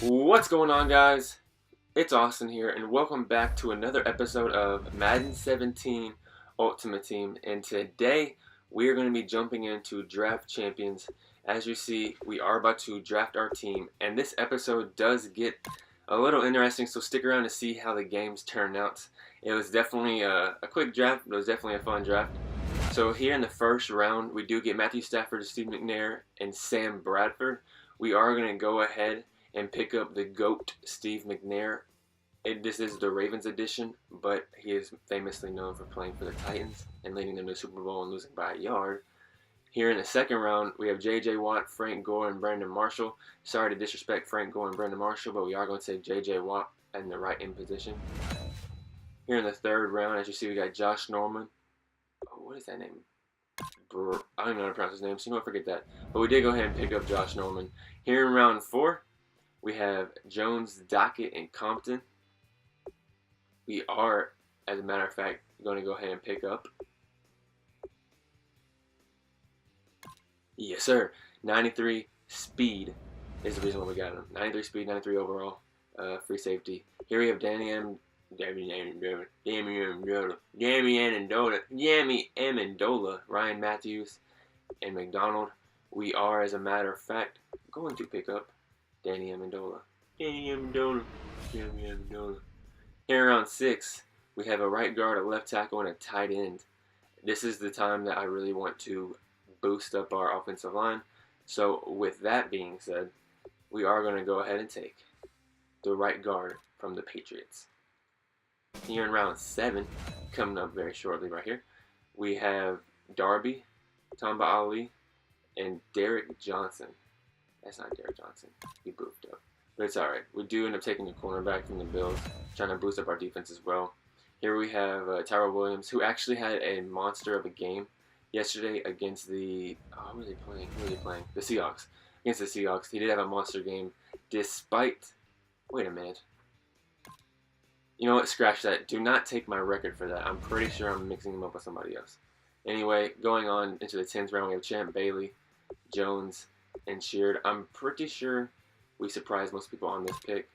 What's going on, guys? It's Austin here, and welcome back to another episode of Madden 17 Ultimate Team. And today we are going to be jumping into Draft Champions. As you see, we are about to draft our team, and this episode does get a little interesting, so stick around to see how the games turn out. It was definitely a quick draft, but it was definitely a fun draft. So here in the first round, we do get Matthew Stafford, Steve McNair, and Sam Bradford. We are going to go ahead and pick up the GOAT, Steve McNair. This is the Ravens edition, but he is famously known for playing for the Titans and leading them to the Super Bowl and losing by a yard. Here in the second round, we have J.J. Watt, Frank Gore, and Brandon Marshall. Sorry to disrespect Frank Gore and Brandon Marshall, but we are going to take J.J. Watt in the right end position. Here in the third round, as you see, we got Josh Norman. Oh, what is that name? I don't even know how to pronounce his name, so you know, forget that. But we did go ahead and pick up Josh Norman. Here in round 4, we have Jones, Dockett, and Compton. We are, as a matter of fact, going to go ahead and pick up. Yes, sir. 93 speed is the reason why we got him. 93 speed, 93 overall, free safety. Here we have Damian Amendola, Ryan Matthews, and McDonald. We are, as a matter of fact, going to pick up Danny Amendola. Here in round 6, we have a right guard, a left tackle, and a tight end. This is the time that I really want to boost up our offensive line. So with that being said, we are going to go ahead and take the right guard from the Patriots. Here in round 7, coming up very shortly right here, we have Darby, Tamba Ali, and Derek Johnson. That's not Derek Johnson. He boofed up. But it's alright. We do end up taking a cornerback from the Bills, trying to boost up our defense as well. Here we have Tyrell Williams, who actually had a monster of a game yesterday against the... who was he playing? The Seahawks. Against the Seahawks. He did have a monster game despite... Wait a minute. You know what? Scratch that. Do not take my record for that. I'm pretty sure I'm mixing him up with somebody else. Anyway, going on into the 10th round, we have Champ Bailey, Jones, and Sheard. I'm pretty sure we surprised most people on this pick.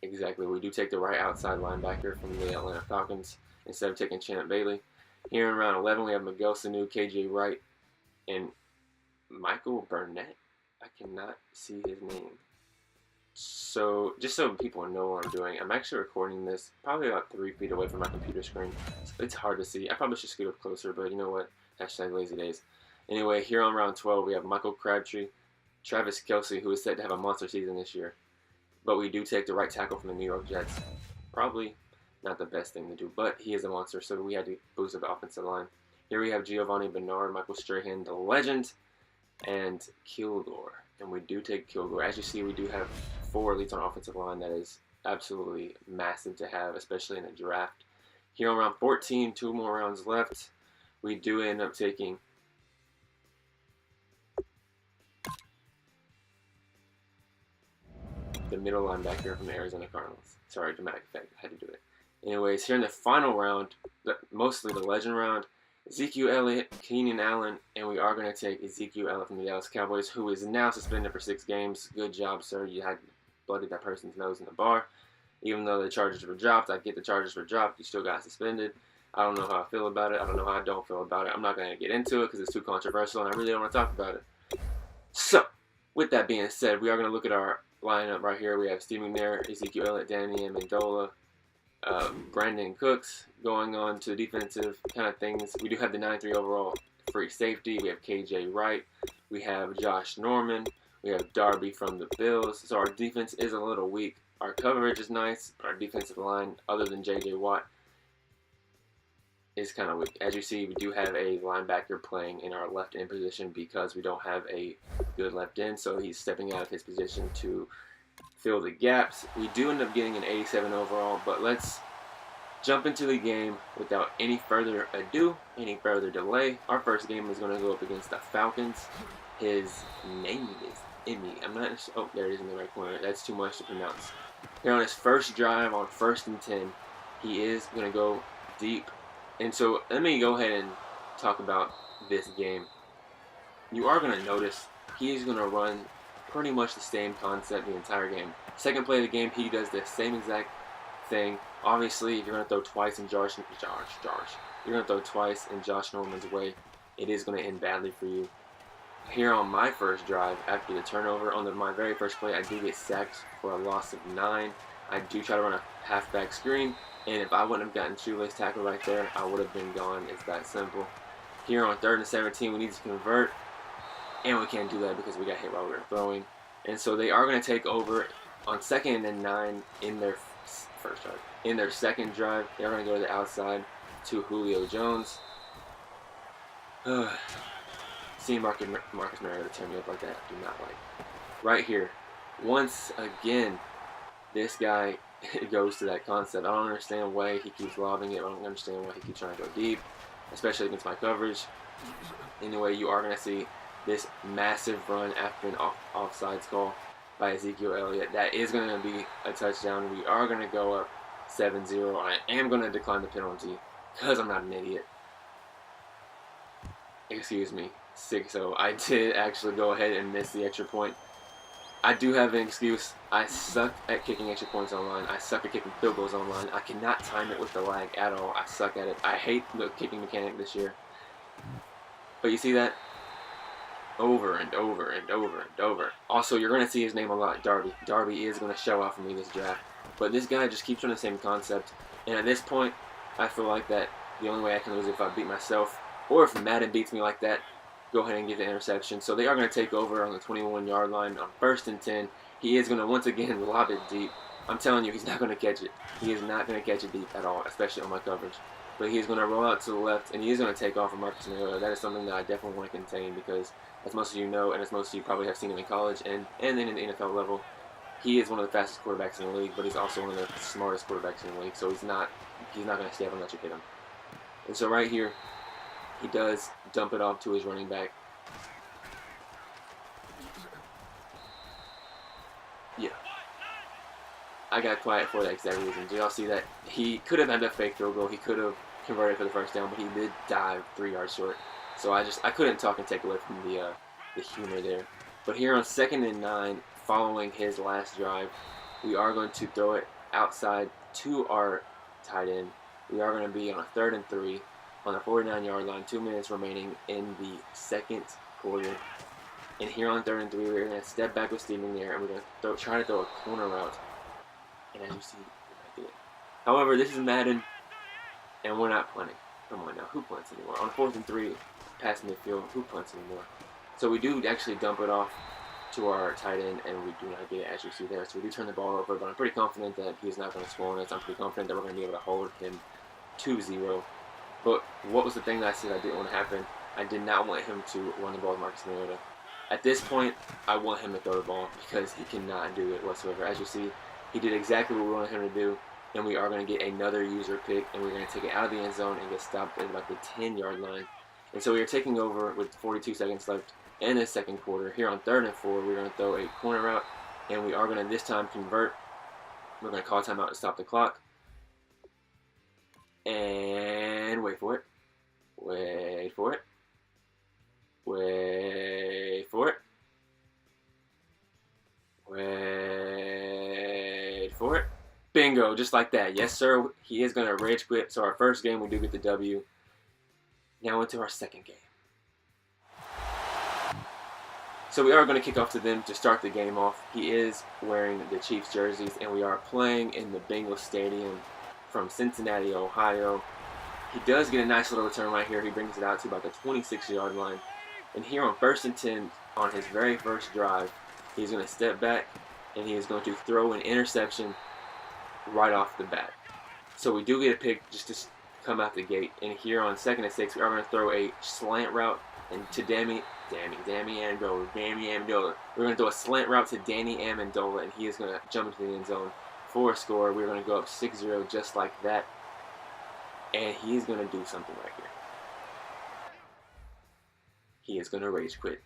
Exactly. We do take the right outside linebacker from the Atlanta Falcons instead of taking Champ Bailey. Here in round 11, we have Miguel Sanu, KJ Wright, and Michael Burnett. I cannot see his name. So, just so people know what I'm doing, I'm actually recording this probably about 3 feet away from my computer screen. So it's hard to see. I probably should scoot up closer, but you know what? Hashtag lazy days. Anyway, here on round 12, we have Michael Crabtree, Travis Kelce, who is set to have a monster season this year. But we do take the right tackle from the New York Jets. Probably not the best thing to do, but he is a monster, so we had to boost up the offensive line. Here we have Giovanni Bernard, Michael Strahan, the legend, and Kilgore. And we do take Kilgore. As you see, we do have 4 elites on our offensive line. That is absolutely massive to have, especially in a draft. Here on round 14, 2 more rounds left, we do end up taking the middle linebacker from the Arizona Cardinals. Sorry, dramatic effect. I had to do it. Anyways, here in the final round, mostly the legend round, Ezekiel Elliott, Keenan Allen, and we are going to take Ezekiel Elliott from the Dallas Cowboys, who is now suspended for 6 games. Good job, sir. You had bloodied that person's nose in the bar. Even though the charges were dropped, I get the charges were dropped. You still got suspended. I don't know how I feel about it. I don't know how I don't feel about it. I'm not going to get into it because it's too controversial, and I really don't want to talk about it. So, with that being said, we are going to look at our lineup right here. We have Steve McNair, Ezekiel Elliott, Danny Amendola, Brandon Cooks. Going on to the defensive kind of things, we do have the 93 overall free safety. We have KJ Wright. We have Josh Norman. We have Darby from the Bills. So our defense is a little weak. Our coverage is nice, but our defensive line, other than J.J. Watt, is kind of weak. As you see, we do have a linebacker playing in our left end position because we don't have a good left end, so he's stepping out of his position to fill the gaps. We do end up getting an 87 overall, but let's jump into the game without any further ado, any further delay. Our first game is going to go up against the Falcons. His name is Emmy. I'm not sure. Oh, there it is in the right corner. That's too much to pronounce. Here on his first drive on 1st and 10, he is going to go deep. And so let me go ahead and talk about this game. You are going to notice he is going to run pretty much the same concept the entire game. Second play of the game, he does the same exact thing. Obviously, if you're going to throw twice in you're going to throw twice in Josh Norman's way, it is going to end badly for you. Here on my first drive, after the turnover, on my very first play, I do get sacked for a loss of 9. I do try to run a halfback screen, and if I wouldn't have gotten shoelace tackle right there, I would have been gone. It's that simple. Here on 3rd and 17, we need to convert, and we can't do that because we got hit while we were throwing. And so they are going to take over on 2nd and 9 in their first drive. In their second drive, they're going to go to the outside to Julio Jones. Seeing Marcus Mariota turn me up like that, I do not like. Right here, once again, this guy goes to that concept. I don't understand why he keeps lobbing it. I don't understand why he keeps trying to go deep, especially against my coverage. Anyway, you are going to see this massive run after an offsides call by Ezekiel Elliott. That is going to be a touchdown. We are going to go up 7-0. I am going to decline the penalty because I'm not an idiot. Excuse me, 6-0. I did actually go ahead and miss the extra point. I do have an excuse. I suck at kicking extra points online. I suck at kicking field goals online. I cannot time it with the lag at all. I suck at it. I hate the kicking mechanic this year. But you see that? Over and over and over and over. Also, you're going to see his name a lot, Darby. Darby is going to show out for me this draft. But this guy just keeps on the same concept. And at this point, I feel like that the only way I can lose is if I beat myself. Or if Madden beats me like that, go ahead and get the interception. So they are going to take over on the 21-yard line on 1st and 10. He is going to once again lob it deep. I'm telling you, he's not going to catch it. He is not going to catch it deep at all, especially on my coverage. But he is going to roll out to the left, and he is going to take off from Marcus Mariota. That is something that I definitely want to contain because, as most of you know, and as most of you probably have seen him in college and then in the NFL level, he is one of the fastest quarterbacks in the league, but he's also one of the smartest quarterbacks in the league. So he's not going to stay up and let you hit him. And so right here, he does dump it off to his running back. Yeah. I got quiet for that exact reason. Did y'all see that? He could have had a fake field goal. He could have converted for the first down, but he did dive 3 yards short. So I couldn't talk and take away from the humor there. But here on 2nd and 9, following his last drive, we are going to throw it outside to our tight end. We are going to be on a 3rd and 3 on the 49-yard line. 2 minutes remaining in the second quarter. And here on 3rd and 3, we're going to step back with Steven there, and we're going to try to throw a corner route. And as you see, I did. However, this is Madden, and we're not punting. Come on now, who punts anymore? On 4th and 3, past midfield, who punts anymore? So we do actually dump it off to our tight end, and we do not get it, as you see there. So we do turn the ball over, but I'm pretty confident that he's not going to score on us. I'm pretty confident that we're going to be able to hold him 2-0. But what was the thing that I said I didn't want to happen? I did not want him to run the ball with Marcus Mariota. At this point, I want him to throw the ball because he cannot do it whatsoever. As you see, he did exactly what we wanted him to do, and we are going to get another user pick, and we're going to take it out of the end zone and get stopped at about the 10-yard line. And so we are taking over with 42 seconds left in the second quarter. Here on 3rd and 4, we're going to throw a corner route, and we are going to this time convert. We're going to call timeout to stop the clock. And wait for it. Wait for it. Wait for it. Wait for it. Bingo, just like that. Yes, sir. He is going to rage quit. So our first game, we do get the W. Now into our second game. So we are going to kick off to them to start the game off. He is wearing the Chiefs jerseys, and we are playing in the Bengals Stadium from Cincinnati, Ohio. He does get a nice little return right here. He brings it out to about the 26-yard line. And here on 1st and 10, on his very first drive, he's going to step back, and he is going to throw an interception right off the bat. So we do get a pick just to come out the gate. And here on 2nd and 6, we are going to throw a slant route and to Danny Amendola. We're going to throw a slant route to Danny Amendola, and he is going to jump into the end zone for a score. We're going to go up 6-0 just like that. And he is going to do something right here. He is going to rage quit.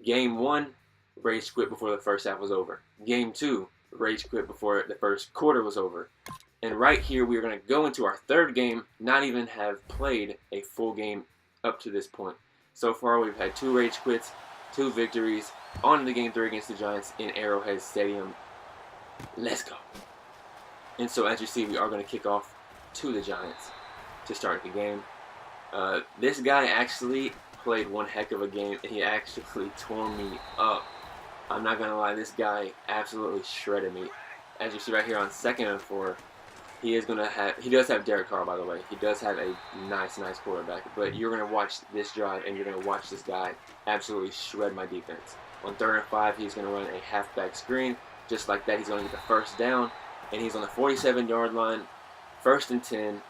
Game 1, rage quit before the first half was over. Game 2, rage quit before the first quarter was over. And right here, we are going to go into our third game, not even have played a full game up to this point. So far, we've had 2 rage quits, 2 victories on the Game 3 against the Giants in Arrowhead Stadium. Let's go. And so as you see, we are going to kick off to the Giants to start the game. This guy actually played one heck of a game, and he actually tore me up. I'm not going to lie, this guy absolutely shredded me. As you see right here on 2nd and 4, he does have Derek Carr, by the way. He does have a nice quarterback. But you're going to watch this drive, and you're going to watch this guy absolutely shred my defense. On 3rd and 5, he's going to run a halfback screen. Just like that, he's going to get the first down. And he's on the 47-yard line, 1st and 10.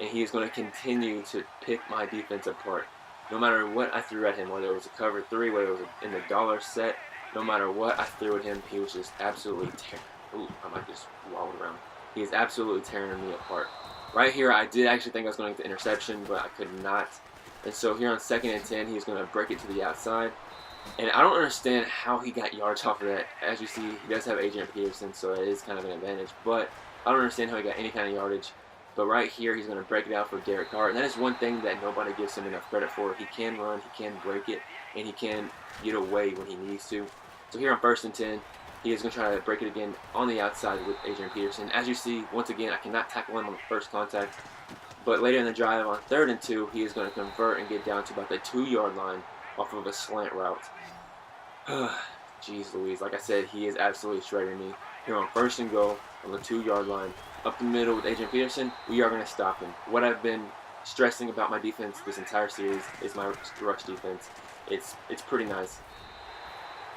And he is going to continue to pick my defense apart. No matter what I threw at him, whether it was a cover 3, whether it was in the dollar set, no matter what I threw at him, he was just absolutely tearing. Ooh, I might just wobbled around. He is absolutely tearing me apart. Right here, I did actually think I was going to get the interception, but I could not. And so here on 2nd and 10, he's going to break it to the outside. And I don't understand how he got yards off of that. As you see, he does have Adrian Peterson, so it is kind of an advantage. But I don't understand how he got any kind of yardage. But right here, he's going to break it out for Derek Carr. And that is one thing that nobody gives him enough credit for. He can run, he can break it, and he can get away when he needs to. So here on 1st and 10, he is going to try to break it again on the outside with Adrian Peterson. As you see, once again, I cannot tackle him on the first contact. But later in the drive on 3rd and 2, he is going to convert and get down to about the 2-yard line off of a slant route. Jeez Louise. Like I said, he is absolutely shredding me. Here on 1st and goal on the 2-yard line. Up the middle with Adrian Peterson, we are going to stop him. What I've been stressing about my defense this entire series is my rush defense. It's pretty nice.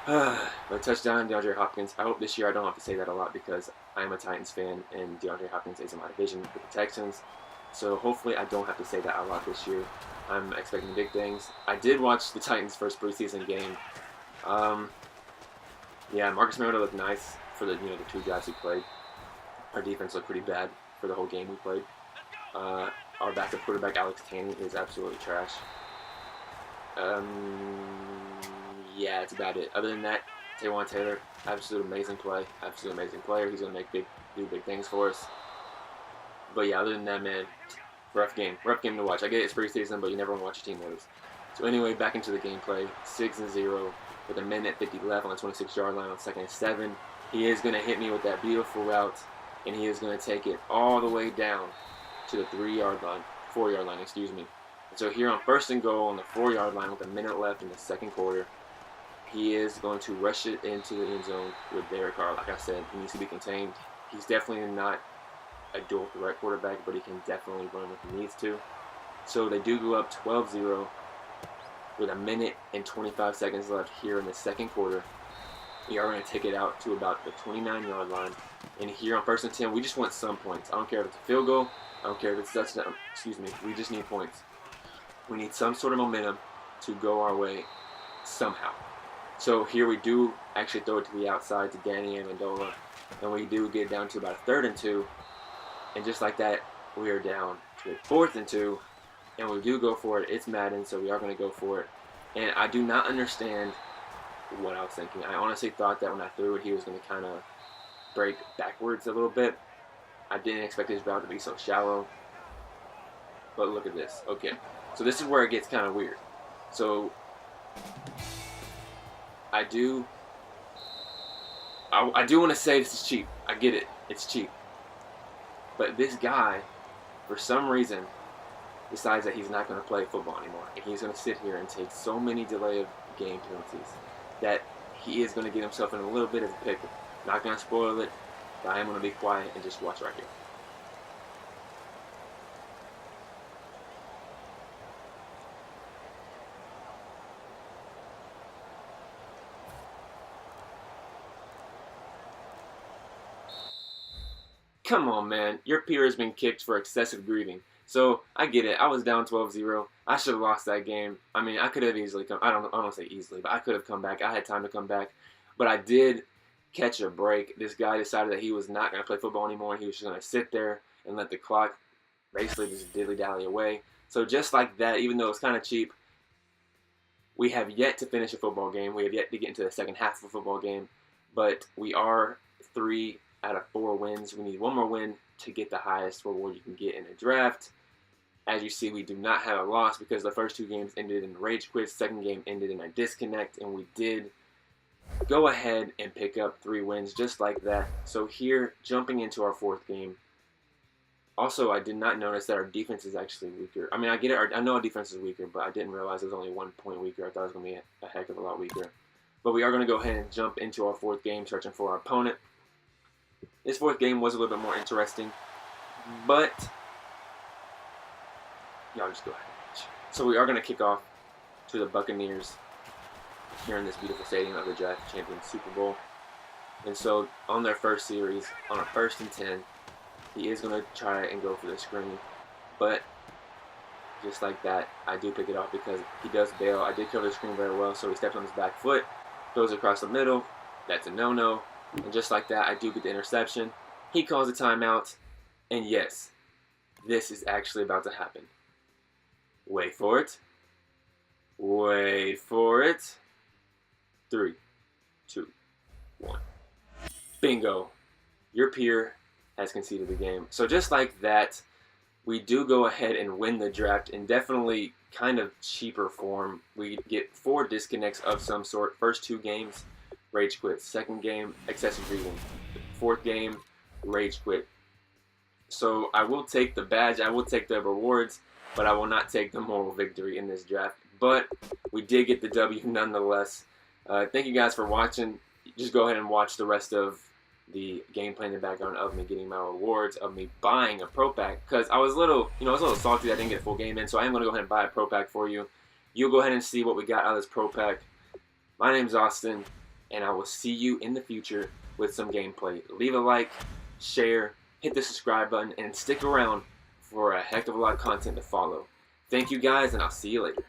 But touchdown, DeAndre Hopkins. I hope this year I don't have to say that a lot because I am a Titans fan and DeAndre Hopkins is in my division with the Texans. So hopefully I don't have to say that a lot this year. I'm expecting big things. I did watch the Titans' first preseason game. Yeah, Marcus Mariota looked nice for the 2 drives he played. Our defense looked pretty bad for the whole game we played. Our backup quarterback Alex Tanney is absolutely trash. Yeah, that's about it. Other than that, Taywan Taylor, absolute amazing play. Absolute amazing player. He's going to do big things for us. But yeah, other than that, man, rough game. Rough game to watch. I get it's preseason, but you never want to watch your team lose. So anyway, back into the gameplay. 6-0 with 1:50 left on the 26-yard line on 2nd and 7. He is going to hit me with that beautiful route, and he is going to take it all the way down to the 4-yard line, excuse me. And so here on 1st and goal on the 4-yard line with 1 minute left in the 2nd quarter, he is going to rush it into the end zone with Derek Carr. Like I said, he needs to be contained. He's definitely not a dual threat quarterback, but he can definitely run if he needs to. So they do go up 12-0 with 1 minute and 25 seconds left here in the 2nd quarter. We are going to take it out to about the 29-yard line. And here on 1st and 10, we just want some points. I don't care if it's a field goal. I don't care if it's a touchdown. Excuse me. We just need points. We need some sort of momentum to go our way somehow. So here we do actually throw it to the outside to Danny Amendola. And we do get down to about 3rd and 2. And just like that, we are down to 4th and 2. And we do go for it. It's Madden, so we are going to go for it. And I do not understand what I was thinking. I honestly thought that when I threw it, he was going to kind of break backwards a little bit. I didn't expect his route to be so shallow. But look at this. Okay, so this is where it gets kind of weird. So I do want to say this is cheap. I get it. It's cheap. But this guy, for some reason, decides that he's not going to play football anymore. And he's going to sit here and take so many delay of game penalties that he is going to get himself in a little bit of a pickle. Not going to spoil it, but I am going to be quiet and just watch right here. Come on, man. Your peer has been kicked for excessive grieving. So, I get it. I was down 12-0. I should have lost that game. I mean, I could have easily come. I don't say easily, but I could have come back. I had time to come back. But I did catch a break. This guy decided that he was not going to play football anymore. He was just going to sit there and let the clock basically just dilly-dally away. So, just like that, even though it's kind of cheap, we have yet to finish a football game. We have yet to get into the second half of a football game. But we are 3 out of 4 wins. We need one more win to get the highest reward you can get in a draft. As you see, we do not have a loss because the first 2 games ended in rage quits, second game ended in a disconnect, and we did go ahead and pick up 3 wins just like that. So here, jumping into our 4th game. Also, I did not notice that our defense is actually weaker. I mean, I get it. I know our defense is weaker, but I didn't realize it was only 1 point weaker. I thought it was going to be a heck of a lot weaker. But we are going to go ahead and jump into our 4th game, searching for our opponent. This 4th game was a little bit more interesting, but y'all just go ahead. So we are going to kick off to the Buccaneers here in this beautiful stadium of the Draft Champions Super Bowl. And so on their first series, on a 1st and 10, he is going to try and go for the screen, but just like that, I do pick it off because he does bail. I did cover the screen very well, so he steps on his back foot, goes across the middle. That's a no-no. And just like that, I do get the interception. He calls a timeout, and yes, this is actually about to happen. Wait for it. Wait for it. 3, 2, 1. Bingo. Your peer has conceded the game. So just like that, we do go ahead and win the draft in definitely kind of cheaper form. We get 4 disconnects of some sort. First 2 games, rage quit. Second game, excessive breathing. 4th game, rage quit. So I will take the badge, I will take the rewards, but I will not take the moral victory in this draft. But we did get the W nonetheless. Thank you guys for watching. Just go ahead and watch the rest of the gameplay in the background of me getting my rewards, of me buying a pro pack, because I was a little salty that I didn't get a full game in, so I am going to go ahead and buy a pro pack for you. You'll go ahead and see what we got out of this pro pack. My name's Austin, and I will see you in the future with some gameplay. Leave a like, share, hit the subscribe button, and stick around for a heck of a lot of content to follow. Thank you guys, and I'll see you later.